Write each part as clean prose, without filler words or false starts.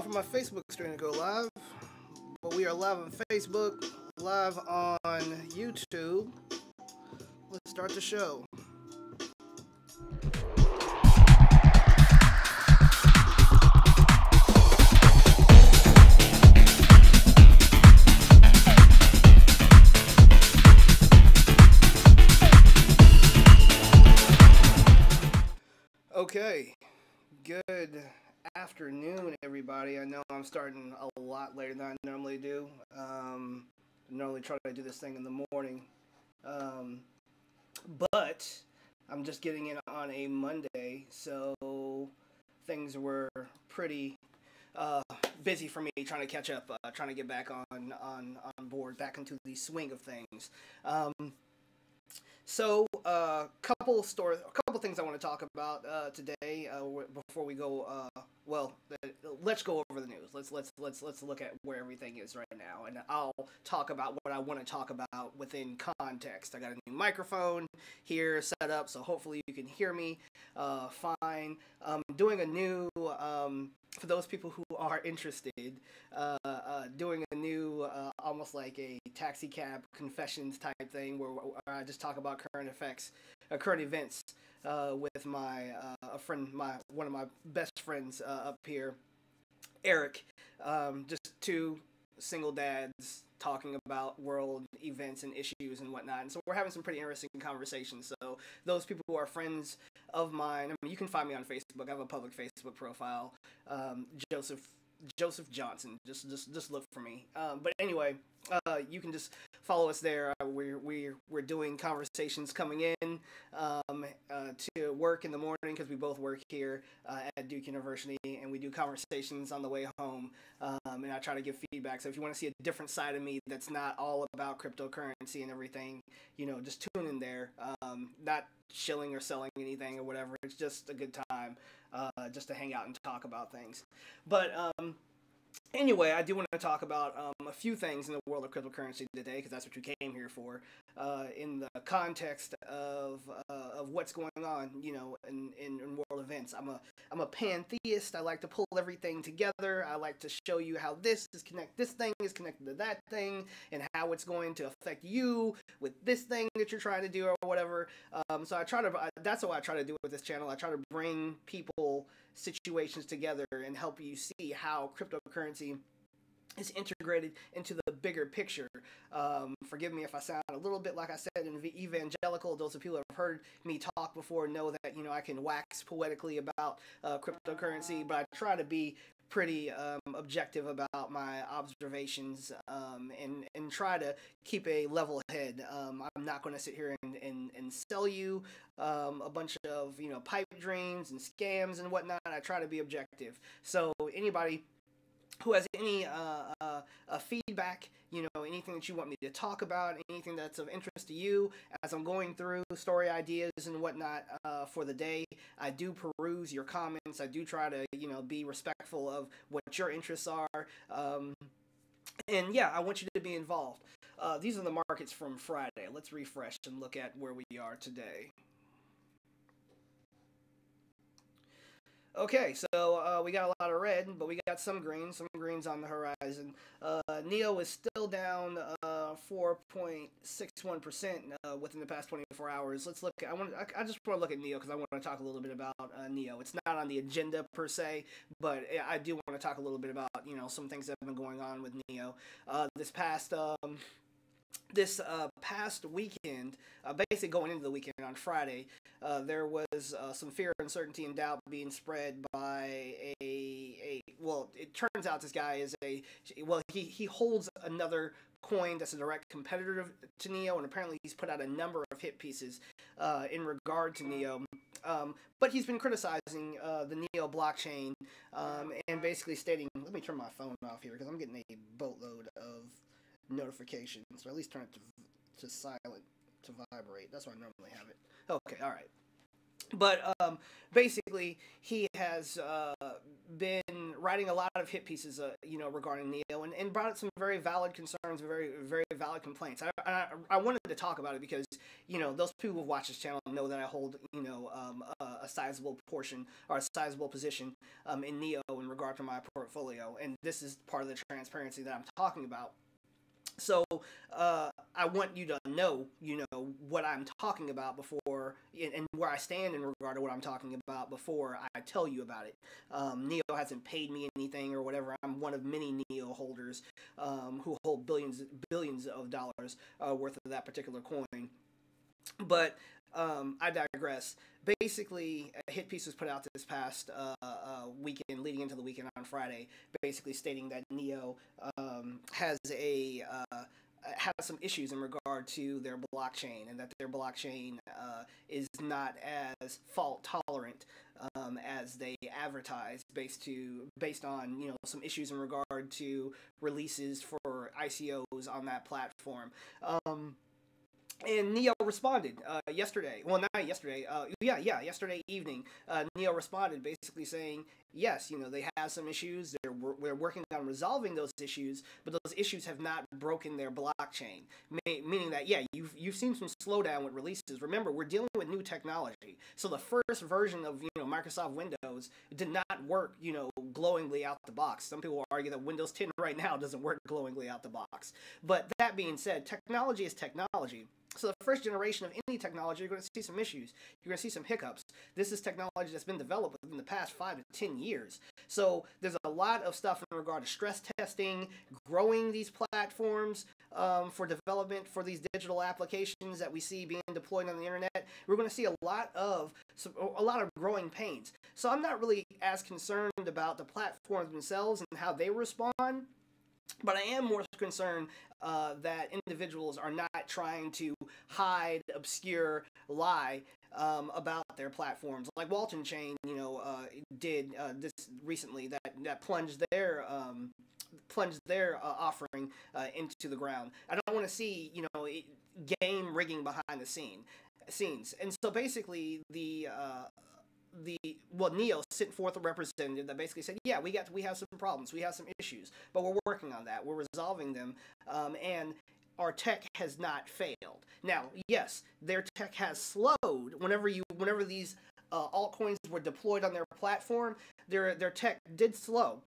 for my Facebook stream to go live, but we are live on Facebook, live on YouTube. Let's start the show. Okay, good afternoon, everybody. I know I'm starting a lot later than I normally do. I normally try to do this thing in the morning, but I'm just getting in on a Monday, so things were pretty busy for me trying to catch up, trying to get back on board, back into the swing of things. So, couple things I want to talk about today. Before we go, let's go over the news. Let's look at where everything is right now, and I'll talk about what I want to talk about within context. I got a new microphone here set up, so hopefully you can hear me fine. Doing a new, for those people who are interested, doing a new, almost like a taxi cab confessions type thing where I just talk about current events with my one of my best friends up here, Eric. Just two single dads talking about world events and issues and whatnot. And so we're having some pretty interesting conversations. So those people who are friends of mine, I mean, you can find me on Facebook. I have a public Facebook profile, Joseph Johnson. Just look for me. But anyway, you can just follow us there. We're doing conversations coming in to work in the morning because we both work here at Duke University, and we do conversations on the way home. And I try to give feedback. So if you want to see a different side of me that's not all about cryptocurrency and everything, just tune in there. Not shilling or selling anything or whatever. It's just a good time, just to hang out and talk about things. But anyway, I do want to talk about a few things in the world of cryptocurrency today, because that's what you came here for, in the context of what's going on, in world events. I'm a pantheist. I like to pull everything together. I like to show you how this thing is connected to that thing, and how it's going to affect you with this thing that you're trying to do or whatever. So that's what I try to do with this channel. I try to bring people, situations together and help you see how cryptocurrency is integrated into the bigger picture. Forgive me if I sound a little bit, like I said, evangelical. Those of people who have heard me talk before know that I can wax poetically about cryptocurrency, but I try to be pretty objective about my observations, and try to keep a level head. I'm not going to sit here and sell you a bunch of pipe dreams and scams and whatnot. I try to be objective. So anybody who has any feedback, anything that you want me to talk about, anything that's of interest to you as I'm going through story ideas and whatnot for the day, I do peruse your comments. I do try to, be respectful of what your interests are. And yeah, I want you to be involved. These are the markets from Friday. Let's refresh and look at where we are today. Okay, so we got a lot of red, but we got some greens on the horizon. NEO is still down 4.61% within the past 24 hours. Let's look. I just want to look at NEO because I want to talk a little bit about NEO. It's not on the agenda per se, but I do want to talk a little bit about some things that have been going on with NEO this past weekend, basically going into the weekend on Friday, there was some fear, uncertainty, and doubt being spread by well, it turns out this guy is he holds another coin that's a direct competitor to NEO, and apparently he's put out a number of hit pieces in regard to NEO. But he's been criticizing the NEO blockchain, and basically stating, let me turn my phone off here because I'm getting a boatload of notifications, or at least turn it to silent, to vibrate. That's why I normally have it. Okay, all right. But basically, he has been writing a lot of hit pieces, regarding NEO, and brought up some very valid concerns, very, very valid complaints. I wanted to talk about it because, those people who watch this channel know that I hold, a a sizable portion or a sizable position in Neo in regard to my portfolio, and this is part of the transparency that I'm talking about. So I want you to know, what I'm talking about before, and where I stand in regard to what I'm talking about before I tell you about it. Neo hasn't paid me anything or whatever. I'm one of many Neo holders who hold billions of dollars worth of that particular coin. But I digress. Basically, a hit piece was put out this past weekend, leading into the weekend on Friday, basically stating that Neo has some issues in regard to their blockchain, and that their blockchain is not as fault tolerant as they advertise, based on some issues in regard to releases for ICOs on that platform. And Neo responded yesterday. Well, not yesterday. Yesterday evening, Neo responded basically saying, yes, they have some issues. We're working on resolving those issues, but those issues have not broken their blockchain. Meaning that, you've seen some slowdown with releases. Remember, we're dealing with new technology. So the first version of Microsoft Windows did not work glowingly out the box. Some people argue that Windows 10 right now doesn't work glowingly out the box. But that being said, technology is technology. So the first generation of any technology, you're going to see some issues. You're going to see some hiccups. This is technology that's been developed within the past 5 to 10 years. So there's a lot of stuff in regard to stress testing, growing these platforms for development for these digital applications that we see being deployed on the internet. We're going to see a lot of growing pains. So I'm not really as concerned about the platforms themselves and how they respond. But I am more concerned that individuals are not trying to hide, obscure, lie about their platforms. Like Walton Chain, did this recently that plunged their offering into the ground. I don't want to see game rigging behind the scenes. And so basically Neo sent forth a representative that basically said, we have some problems, we have some issues, but we're working on that, we're resolving them, and our tech has not failed. Now, yes, their tech has slowed. Whenever these altcoins were deployed on their platform, their tech did slow.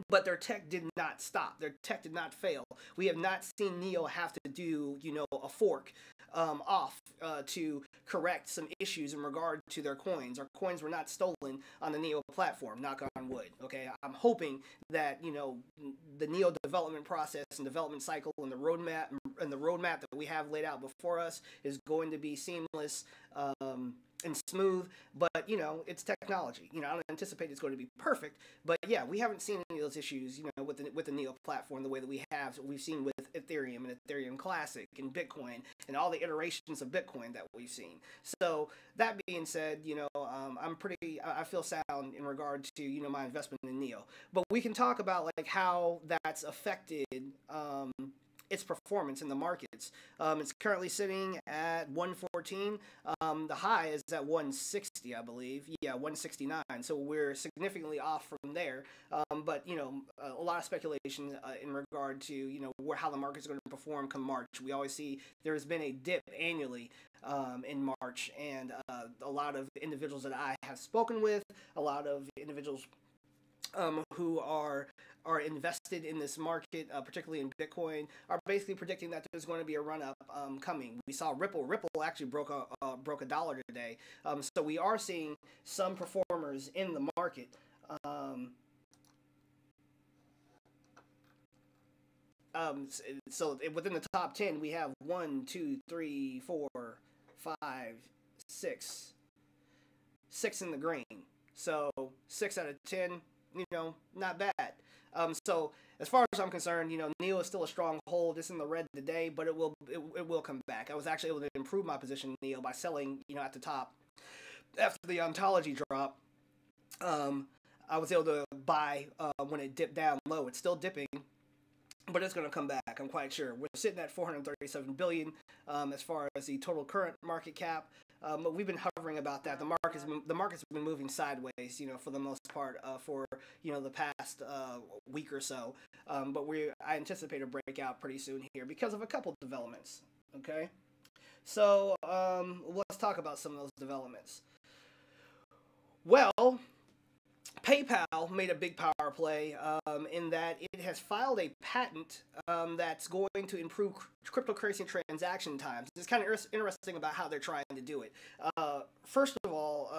But their tech did not stop. Their tech did not fail. We have not seen Neo have to do, a fork off to correct some issues in regard to their coins. Our coins were not stolen on the Neo platform, knock on wood. Okay, I'm hoping that, the Neo development process and development cycle and the roadmap that we have laid out before us is going to be seamless and smooth, but it's technology. I don't anticipate it's going to be perfect, but we haven't seen any of those issues, with the Neo platform the way that we've seen with Ethereum and Ethereum Classic and Bitcoin and all the iterations of Bitcoin that we've seen. So that being said, I feel sound in regard to my investment in Neo, but we can talk about like how that's affected its performance in the markets. It's currently sitting at 114. The high is at 160, I believe. 169. So we're significantly off from there. But a lot of speculation in regard to how the market's going to perform come March. We always see there's been a dip annually in March, and a lot of individuals that I have spoken with, a lot of individuals who are invested in this market, particularly in Bitcoin, are basically predicting that there's going to be a run-up coming. We saw Ripple actually broke a dollar today. So we are seeing some performers in the market. So within the top 10, we have 1, 2, 3, 4, 5, 6 in the green. So 6 out of 10. Not bad. So as far as I'm concerned, Neo is still a strong hold. It's in the red today, but it will come back. I was actually able to improve my position in Neo by selling, at the top after the ontology drop. I was able to buy when it dipped down low. It's still dipping, but it's going to come back. I'm quite sure. We're sitting at 437 billion as far as the total current market cap. But we've been hovering about that. The market's been moving sideways, for the most part, for the past week or so. But I anticipate a breakout pretty soon here because of a couple developments. Okay, so let's talk about some of those developments. Well, PayPal made a big power play in that it has filed a patent that's going to improve cryptocurrency transaction times. It's kind of interesting about how they're trying to do it. First of all,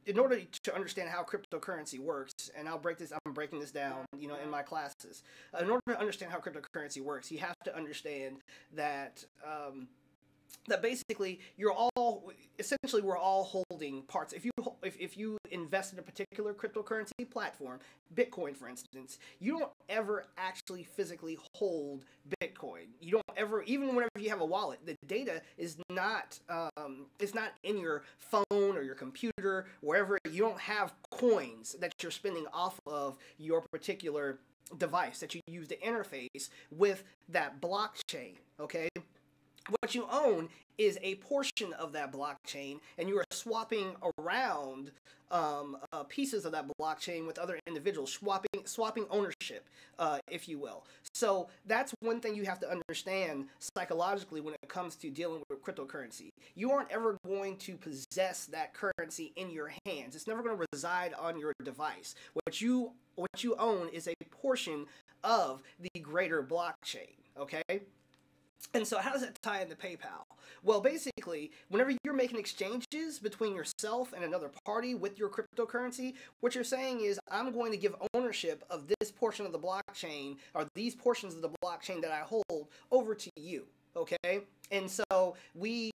in order to understand how cryptocurrency works, and I'm breaking this down, in my classes. In order to understand how cryptocurrency works, you have to understand that. That basically we're all holding parts. If you invest in a particular cryptocurrency platform, Bitcoin for instance, you don't ever actually physically hold Bitcoin. You don't ever, even whenever you have a wallet, the data is not it's not in your phone or your computer, wherever. You don't have coins that you're spending off of your particular device that you use to interface with that blockchain. Okay. What you own is a portion of that blockchain, and you are swapping around pieces of that blockchain with other individuals, swapping ownership, if you will. So that's one thing you have to understand psychologically when it comes to dealing with cryptocurrency. You aren't ever going to possess that currency in your hands. It's never going to reside on your device. What you own is a portion of the greater blockchain. Okay. And so how does that tie into PayPal? Well, basically, whenever you're making exchanges between yourself and another party with your cryptocurrency, what you're saying is, I'm going to give ownership of this portion of the blockchain, or these portions of the blockchain that I hold, over to you, okay? And so we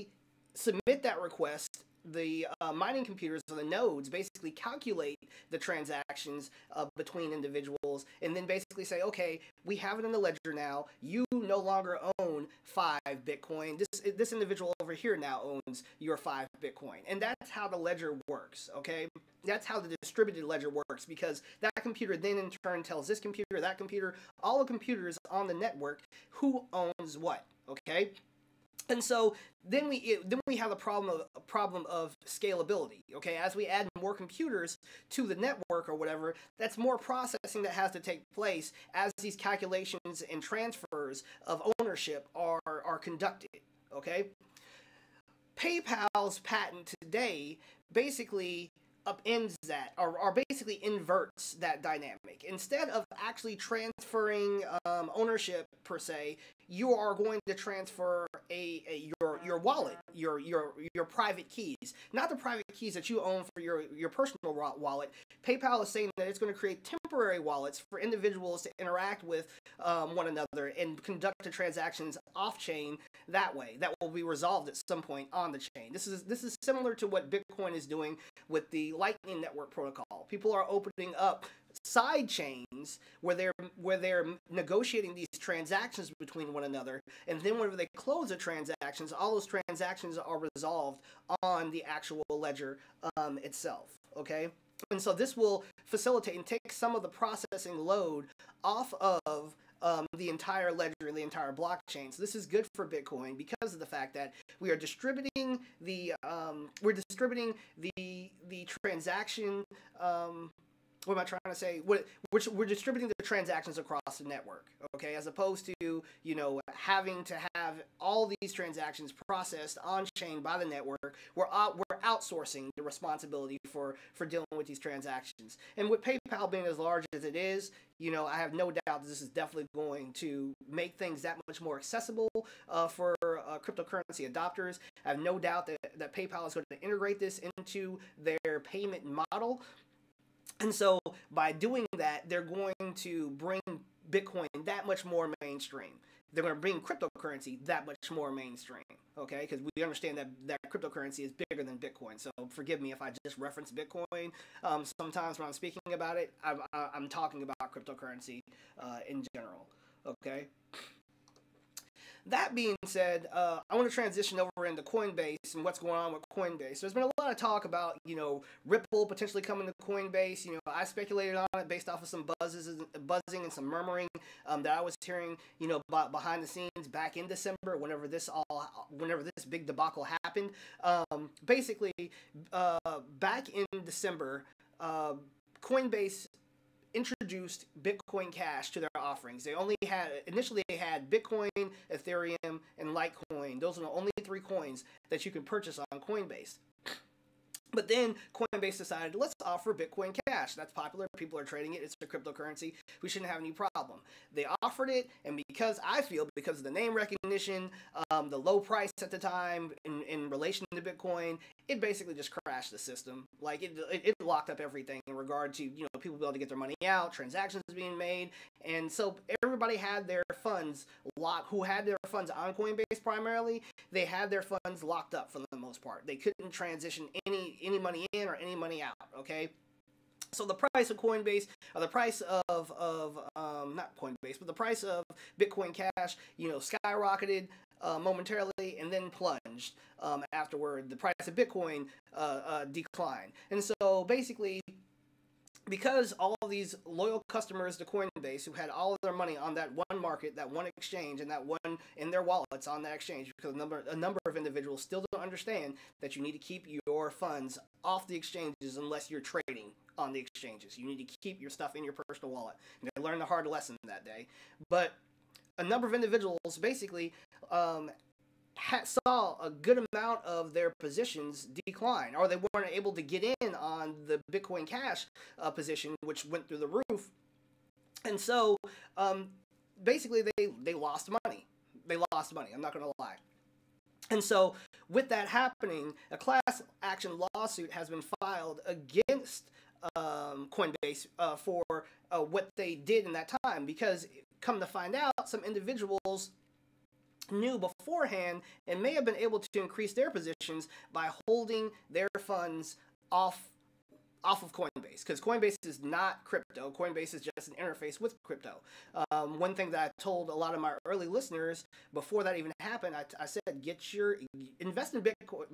submit that request. The mining computers, or the nodes, basically calculate the transactions between individuals, and then basically say, okay, we have it in the ledger now. You no longer own 5 Bitcoin. This individual over here now owns your 5 Bitcoin. And that's how the ledger works, okay? That's how the distributed ledger works, because that computer then in turn tells this computer, that computer, all the computers on the network, who owns what, okay? And so then we have a problem of scalability. Okay, as we add more computers to the network or whatever, that's more processing that has to take place as these calculations and transfers of ownership are conducted. Okay, PayPal's patent today basically upends that, or basically inverts that dynamic. Instead of actually transferring ownership per se, you are going to transfer your wallet, your private keys, not the private keys that you own for your personal wallet. PayPal is saying that it's going to create temporary wallets for individuals to interact with one another and conduct the transactions off chain that way. That will be resolved at some point on the chain. This is similar to what Bitcoin is doing with the Lightning Network protocol. People are opening up side chains where they're negotiating these transactions between one another, and then whenever they close the transactions, all those transactions are resolved on the actual ledger itself. Okay, and so this will facilitate and take some of the processing load off of the entire ledger and the entire blockchain. So this is good for Bitcoin because of the fact that we are distributing the transaction. What am I trying to say? We're distributing the transactions across the network, okay, as opposed to having to have all these transactions processed on chain by the network. We're outsourcing the responsibility for dealing with these transactions. And with PayPal being as large as it is, I have no doubt that this is definitely going to make things that much more accessible for cryptocurrency adopters. I have no doubt that PayPal is going to integrate this into their payment model. And so by doing that, they're going to bring Bitcoin that much more mainstream. They're going to bring cryptocurrency that much more mainstream, okay? Because we understand that cryptocurrency is bigger than Bitcoin. So forgive me if I just reference Bitcoin. Sometimes when I'm speaking about it, I'm talking about cryptocurrency in general, okay? That being said, I want to transition over into Coinbase and what's going on with Coinbase. There's been a lot of talk about, Ripple potentially coming to Coinbase. I speculated on it based off of some buzzing and some murmuring that I was hearing, behind the scenes back in December, whenever this big debacle happened. Basically, back in December, Coinbase introduced Bitcoin Cash to their offerings. Initially they had Bitcoin, Ethereum, and Litecoin. Those are the only 3 coins that you can purchase on Coinbase. But then Coinbase decided, let's offer Bitcoin Cash. That's popular. People are trading it. It's a cryptocurrency. We shouldn't have any problem. They offered it, and because of the name recognition, the low price at the time in relation to Bitcoin, it basically just crashed the system. Like it locked up everything in regard to people being able to get their money out, transactions being made, and so everybody had their funds locked. Who had their funds on Coinbase primarily, they had their funds locked up for the most part. They couldn't transition any money in or any money out. Okay. So the price of Coinbase, or the price of not Coinbase, but the price of Bitcoin Cash, skyrocketed momentarily and then plunged afterward. The price of Bitcoin declined, and so basically, because all of these loyal customers to Coinbase who had all of their money on that one market, that one exchange, and that one in their wallets on that exchange, because a number of individuals still don't understand that you need to keep your funds off the exchanges unless you're trading on the exchanges. You need to keep your stuff in your personal wallet. And I learned the hard lesson that day. But a number of individuals basically saw a good amount of their positions decline, or they weren't able to get in on the Bitcoin Cash position, which went through the roof. And so basically they lost money. They lost money. I'm not going to lie. And so with that happening, a class action lawsuit has been filed against Coinbase for what they did in that time, because come to find out, some individuals knew beforehand and may have been able to increase their positions by holding their funds off of Coinbase, because Coinbase is not crypto. Coinbase is just an interface with crypto. One thing that I told a lot of my early listeners before that even happened, I said, invest in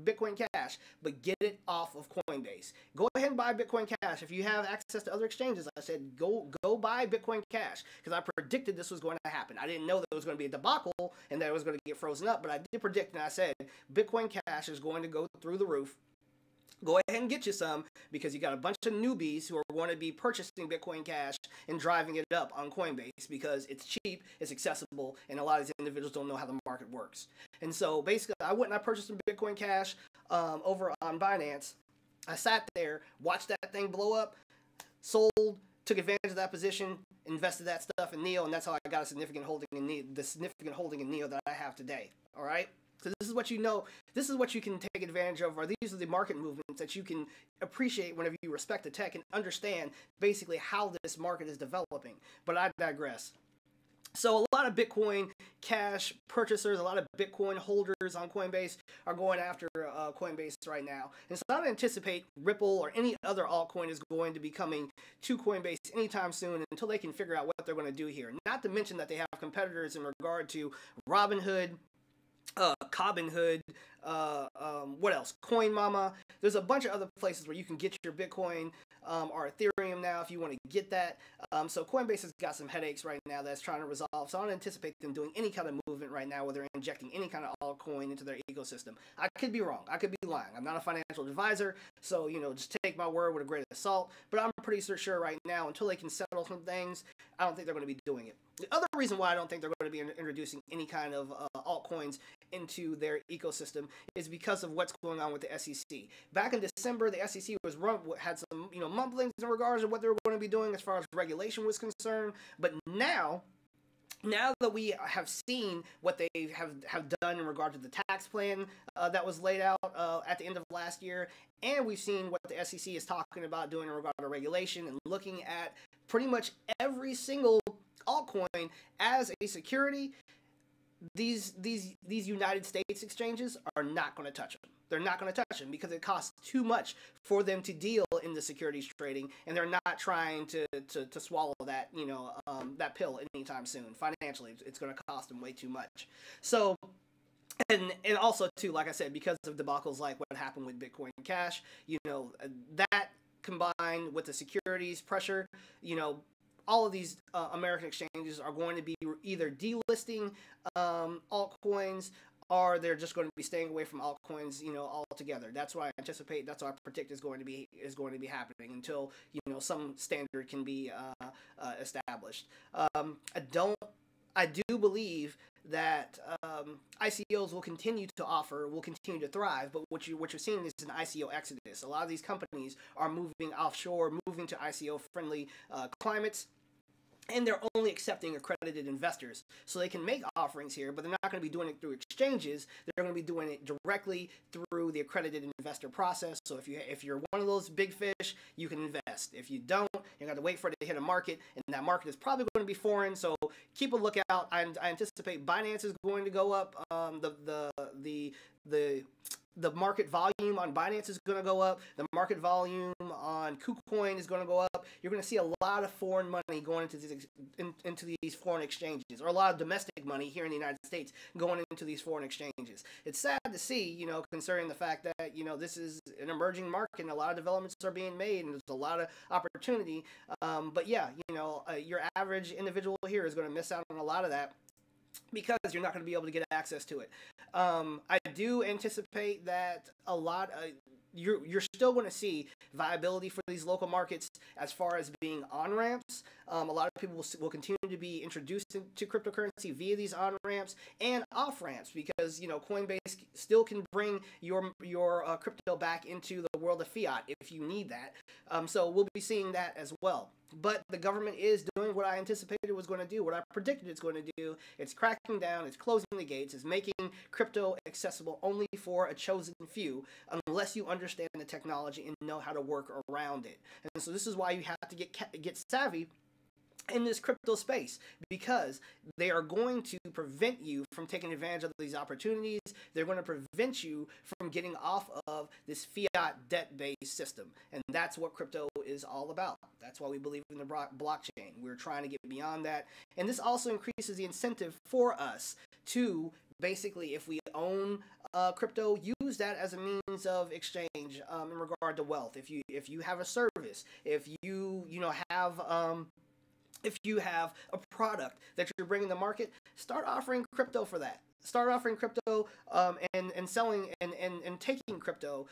Bitcoin Cash, but get it off of Coinbase. Go ahead and buy Bitcoin Cash. If you have access to other exchanges, I said, go buy Bitcoin Cash, because I predicted this was going to happen. I didn't know that it was going to be a debacle and that it was going to get frozen up, but I did predict, and I said, Bitcoin Cash is going to go through the roof. Go ahead and get you some, because you got a bunch of newbies who are going to be purchasing Bitcoin Cash and driving it up on Coinbase because it's cheap, it's accessible, and a lot of these individuals don't know how the market works. And so basically, I went and I purchased some Bitcoin Cash over on Binance. I sat there, watched that thing blow up, sold, took advantage of that position, invested that stuff in Neo, and that's how I got a significant holding in Neo, the significant holding in Neo that I have today. All right. So this is what you know, this is what you can take advantage of, or these are the market movements that you can appreciate whenever you respect the tech and understand basically how this market is developing. But I digress. So a lot of Bitcoin Cash purchasers, a lot of Bitcoin holders on Coinbase are going after Coinbase right now. And so I don't anticipate Ripple or any other altcoin is going to be coming to Coinbase anytime soon until they can figure out what they're going to do here. Not to mention that they have competitors in regard to Robinhood, Cobinhood, what else? Coin Mama. There's a bunch of other places where you can get your Bitcoin or Ethereum now if you want to get that. So Coinbase has got some headaches right now that's trying to resolve. So I don't anticipate them doing any kind of movement right now where they're injecting any kind of altcoin into their ecosystem. I could be wrong. I could be lying. I'm not a financial advisor, so just take my word with a grain of salt. But I'm pretty sure right now, until they can settle some things, I don't think they're going to be doing it. The other reason why I don't think they're going to be introducing any kind of altcoins into their ecosystem is because of what's going on with the SEC. Back in December, the SEC had some mumblings in regards to what they were going to be doing as far as regulation was concerned. But now that we have seen what they have done in regard to the tax plan that was laid out at the end of last year, and we've seen what the SEC is talking about doing in regard to regulation and looking at pretty much every single altcoin as a security, these United States exchanges are not going to touch them. They're not going to touch them because it costs too much for them to deal in the securities trading, and they're not trying to swallow that that pill anytime soon. Financially, it's going to cost them way too much. So, and also too, like I said, because of debacles like what happened with Bitcoin Cash, that combined with the securities pressure, all of these American exchanges are going to be either delisting altcoins, or they're just going to be staying away from altcoins, altogether. That's what I anticipate. That's what I predict is going to be happening until some standard can be established. I do believe that ICOs will continue to offer, will continue to thrive. But what you're seeing is an ICO exodus. A lot of these companies are moving offshore, moving to ICO friendly climates. And they're only accepting accredited investors. So they can make offerings here, but they're not going to be doing it through exchanges. They're going to be doing it directly through the accredited investor process. So if you're one of those big fish, you can invest. If you don't, you're going to wait for it to hit a market, and that market is probably going to be foreign. So keep a lookout. I anticipate Binance is going to go up. The market volume on Binance is going to go up. The market volume on KuCoin is going to go up. You're going to see a lot of foreign money going into these foreign exchanges, or a lot of domestic money here in the United States going into these foreign exchanges. It's sad to see, concerning the fact that, this is an emerging market and a lot of developments are being made and there's a lot of opportunity. But yeah, your average individual here is going to miss out on a lot of that, because you're not going to be able to get access to it. I do anticipate that a lot you're still going to see viability for these local markets as far as being on-ramps. A lot of people will continue to be introduced to cryptocurrency via these on-ramps and off-ramps, because Coinbase still can bring your crypto back into the world of fiat if you need that. So we'll be seeing that as well. But the government is doing what I anticipated it was going to do, what I predicted it's going to do. It's cracking down, it's closing the gates, it's making crypto accessible only for a chosen few, unless you understand the technology and know how to work around it. And so this is why you have to get savvy in this crypto space, because they are going to prevent you from taking advantage of these opportunities. They're going to prevent you from getting off of this fiat debt-based system. And that's what crypto is all about. That's why we believe in the blockchain. We're trying to get beyond that. And this also increases the incentive for us to basically, if we own crypto, use that as a means of exchange in regard to wealth. If you have a service, if you have a product that you're bringing to market, start offering crypto for that. Start offering crypto and selling and taking crypto,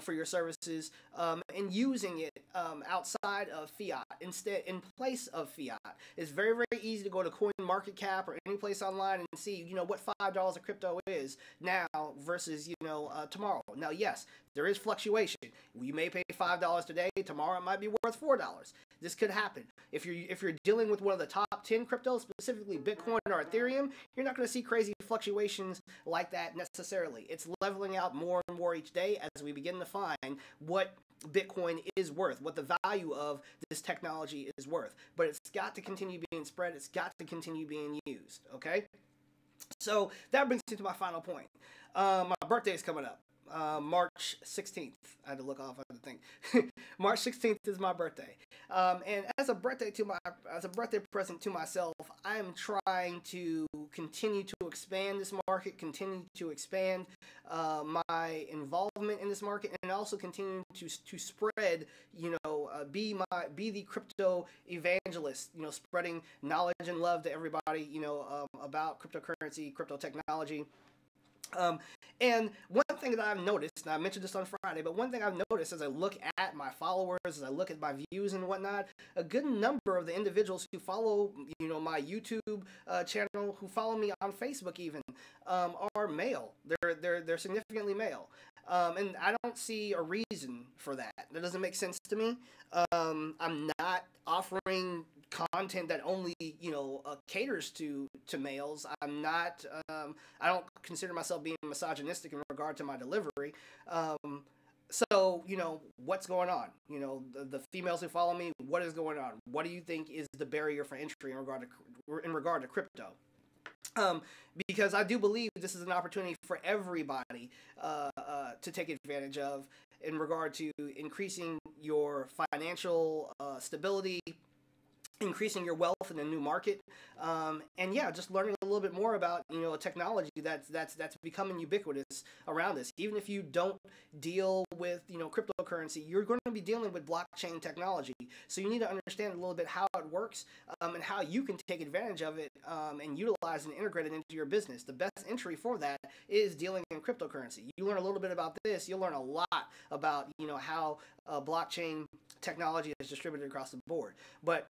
for your services, and using it outside of fiat, instead, in place of fiat. It's very, very easy to go to CoinMarketCap or any place online and see, what $5 of crypto is now versus, tomorrow. Now, yes, there is fluctuation. You may pay $5 today, tomorrow it might be worth $4. This could happen. If you're dealing with one of the top 10 cryptos, specifically Bitcoin or Ethereum, you're not going to see crazy fluctuations like that necessarily. It's leveling out more and more each day as we begin to find what Bitcoin is worth, what the value of this technology is worth. But it's got to continue being spread. It's got to continue being used. Okay? So that brings me to my final point. My birthday is coming up. March 16th. I had to look off, I had to think. March 16th is my birthday. And as a birthday present to myself, I am trying to continue to expand this market, continue to expand my involvement in this market, and also continue to spread, be the crypto evangelist, spreading knowledge and love to everybody, about cryptocurrency, crypto technology. And one thing that I've noticed, and I mentioned this on Friday, but one thing I've noticed as I look at my followers, as I look at my views and whatnot, a good number of the individuals who follow, my YouTube channel, who follow me on Facebook even, are male. They're significantly male. And I don't see a reason for that. That doesn't make sense to me. I'm not offering content that only caters to males. I'm not I don't consider myself being misogynistic in regard to my delivery. So what's going on? The females who follow me, what is going on? What do you think is the barrier for entry in regard to crypto? Because I do believe this is an opportunity for everybody to take advantage of in regard to increasing your financial stability, increasing your wealth in a new market, and yeah, just learning a little bit more about a technology that's becoming ubiquitous around us. Even if you don't deal with cryptocurrency, you're going to be dealing with blockchain technology, so you need to understand a little bit how it works, and how you can take advantage of it, and utilize and integrate it into your business. The best entry for that is dealing in cryptocurrency. You learn a little bit about this, you'll learn a lot about how blockchain technology is distributed across the board. But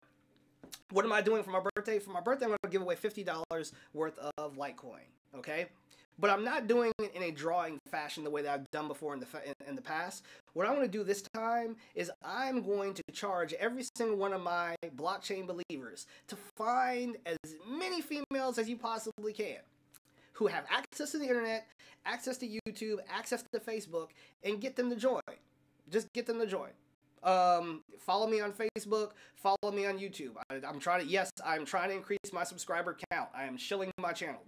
What am I doing for my birthday? For my birthday, I'm going to give away $50 worth of Litecoin, okay? But I'm not doing it in a drawing fashion the way that I've done before in the past. What I'm going to do this time is I'm going to charge every single one of my blockchain believers to find as many females as you possibly can who have access to the internet, access to YouTube, access to Facebook, and get them to join. Just get them to join. Follow me on Facebook, follow me on YouTube. I'm trying to increase my subscriber count. I am shilling my channel.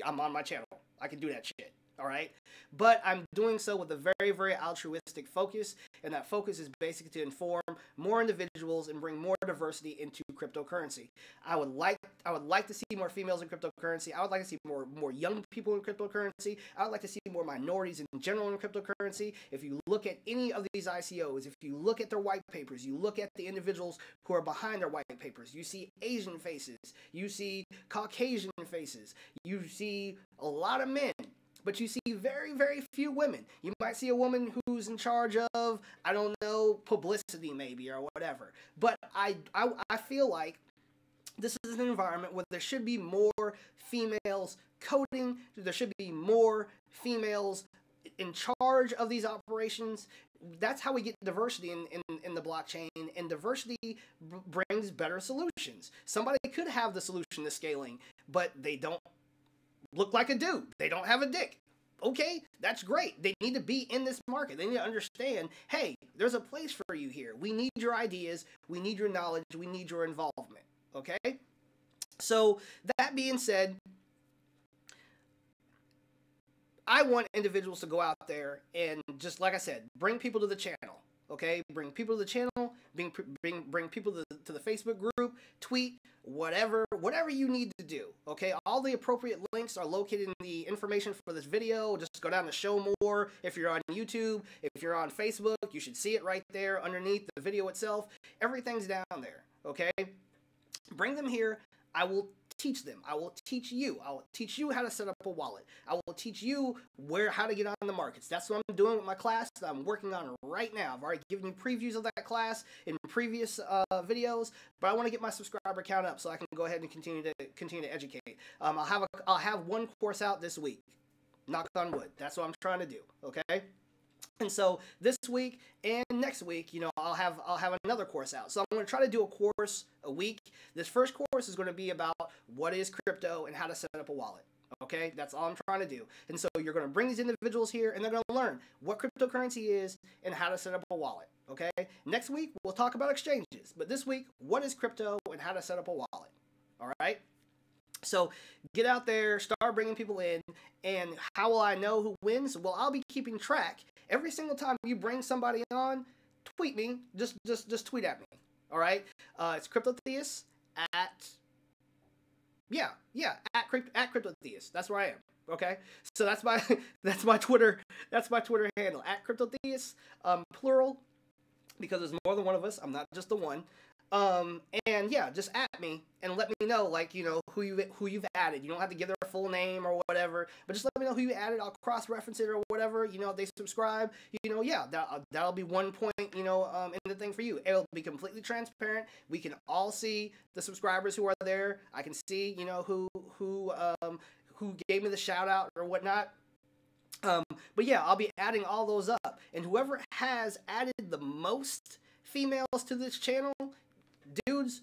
I'm on my channel. I can do that shit. All right. But I'm doing so with a very, very altruistic focus. And that focus is basically to inform more individuals and bring more diversity into cryptocurrency. I would like to see more females in cryptocurrency. I would like to see more young people in cryptocurrency. I would like to see more minorities in general in cryptocurrency. If you look at any of these ICOs, if you look at their white papers, you look at the individuals who are behind their white papers, you see Asian faces, you see Caucasian faces, you see a lot of men, but you see very, very few women. You might see a woman who's in charge of, I don't know, publicity maybe or whatever. But I feel like this is an environment where there should be more females coding. There should be more females in charge of these operations. That's how we get diversity in the blockchain, and diversity brings better solutions. Somebody could have the solution to scaling, but they don't look like a dude. They don't have a dick. Okay, that's great. They need to be in this market. They need to understand, hey, there's a place for you here. We need your ideas. We need your knowledge. We need your involvement. Okay? So, that being said, I want individuals to go out there and, just like I said, bring people to the channel. Okay, bring people to the channel, bring people to the Facebook group, tweet, whatever you need to do. Okay, all the appropriate links are located in the information for this video. Just go down to show more. If you're on YouTube, if you're on Facebook, you should see it right there underneath the video itself. Everything's down there. Okay, bring them here. I will teach them. I will teach you. I will teach you how to set up a wallet. I will teach you how to get on the markets. That's what I'm doing with my class that I'm working on right now. I've already given you previews of that class in previous videos, but I want to get my subscriber count up so I can go ahead and continue to educate. I'll have one course out this week. Knock on wood. That's what I'm trying to do. Okay. And so this week and next week, I'll have another course out. So I'm going to try to do a course a week. This first course is going to be about what is crypto and how to set up a wallet. Okay, that's all I'm trying to do. And so you're going to bring these individuals here, and they're going to learn what cryptocurrency is and how to set up a wallet. Okay, next week we'll talk about exchanges, but this week, what is crypto and how to set up a wallet. All right. So get out there, start bringing people in, and how will I know who wins? Well, I'll be keeping track. Every single time you bring somebody on, tweet me. Just tweet at me. All right. It's Cryptotheists at Cryptotheists. That's where I am. Okay. So that's my Twitter handle at Cryptotheists. Plural, because there's more than one of us. I'm not just the one. And yeah, just at me and let me know, who you've added. You don't have to give their full name or whatever, but just let me know who you added. I'll cross-reference it or whatever. If they subscribe, yeah, that'll be one point, in the thing for you. It'll be completely transparent. We can all see the subscribers who are there. I can see, who gave me the shout out or whatnot. But yeah, I'll be adding all those up, and whoever has added the most females to this channel, dudes,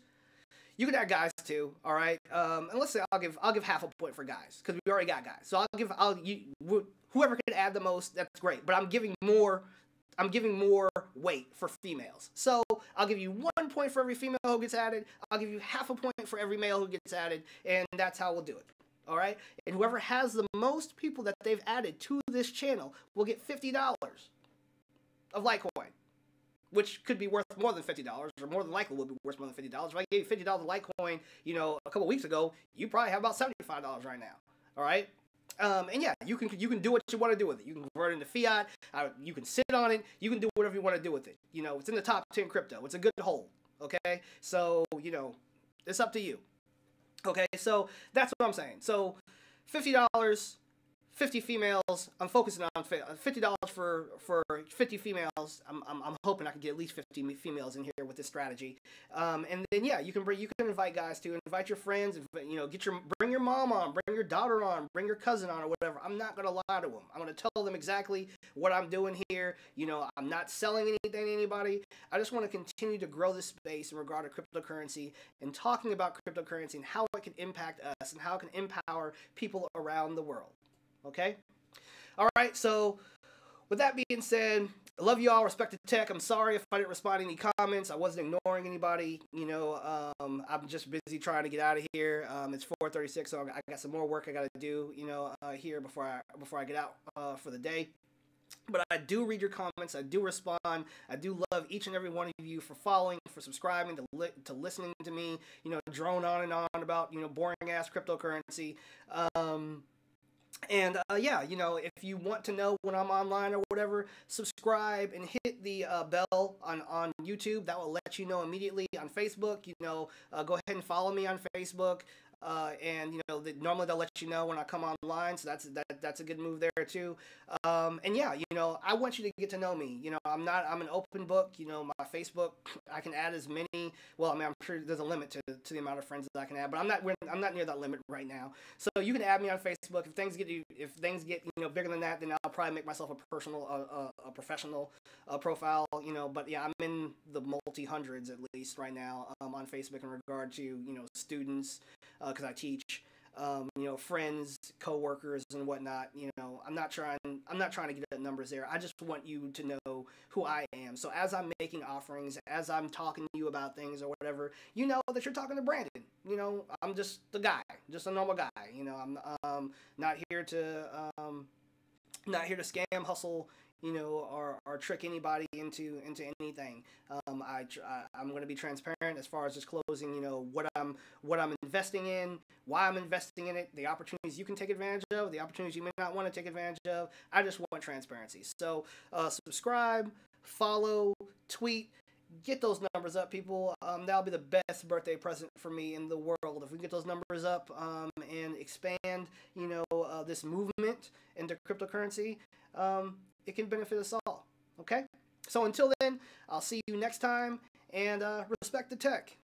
you can add guys too, all right? And let's say I'll give half a point for guys because we already got guys. So whoever can add the most, that's great. But I'm giving more weight for females. So I'll give you 1 point for every female who gets added. I'll give you half a point for every male who gets added, and that's how we'll do it. All right? And whoever has the most people that they've added to this channel will get $50 of Litecoin, which could be worth more than $50, or more than likely will be worth more than $50. If I gave you $50 of Litecoin, a couple weeks ago, you probably have about $75 right now. All right? And yeah, you can do what you want to do with it. You can convert it into fiat. You can sit on it. You can do whatever you want to do with it. It's in the top 10 crypto. It's a good hold. Okay? So, it's up to you. Okay? So, that's what I'm saying. So, $50 50 females. I'm focusing on $50 for 50 females. I'm hoping I can get at least 50 females in here with this strategy. And then yeah, you can invite guys to invite your friends. You know, bring your mom on, bring your daughter on, bring your cousin on, or whatever. I'm not gonna lie to them. I'm gonna tell them exactly what I'm doing here. You know, I'm not selling anything to anybody. I just want to continue to grow this space in regard to cryptocurrency and talking about cryptocurrency and how it can impact us and how it can empower people around the world. Okay? All right, so with that being said, I love you all, respect the tech. I'm sorry if I didn't respond to any comments. I wasn't ignoring anybody. You know, I'm just busy trying to get out of here. It's 4:36, so I got some more work I got to do, you know, here before I get out for the day. But I do read your comments. I do respond. I do love each and every one of you for following, for subscribing, to listening to me, you know, drone on and on about, you know, boring-ass cryptocurrency. And yeah, you know, if you want to know when I'm online or whatever, subscribe and hit the bell on YouTube. That will let you know immediately. On Facebook, you know, go ahead and follow me on Facebook. And you know, normally they'll let you know when I come online, so that's a good move there too. And yeah, you know, I want you to get to know me. You know, I'm an open book. You know, my Facebook, I can add as many. Well, I mean, I'm sure there's a limit to the amount of friends that I can add, but I'm not near that limit right now. So you can add me on Facebook. If things get you know, bigger than that, then I'll probably make myself a professional profile. You know, but yeah, I'm in the multi-hundreds at least right now on Facebook in regard to, you know, students. Because I teach, you know, friends, coworkers, and whatnot. You know, I'm not trying to get at numbers there. I just want you to know who I am. So as I'm making offerings, as I'm talking to you about things or whatever, you know that you're talking to Brandon. You know, I'm just the guy, just a normal guy. You know, I'm not here to scam, hustle, you know, or trick anybody into anything. I'm going to be transparent as far as disclosing, you know, what I'm investing in, why I'm investing in it, the opportunities you can take advantage of, the opportunities you may not want to take advantage of. I just want transparency. So subscribe, follow, tweet. Get those numbers up, people. That'll be the best birthday present for me in the world. If we get those numbers up and expand, you know, this movement into cryptocurrency, it can benefit us all. Okay? So until then, I'll see you next time, and respect the tech.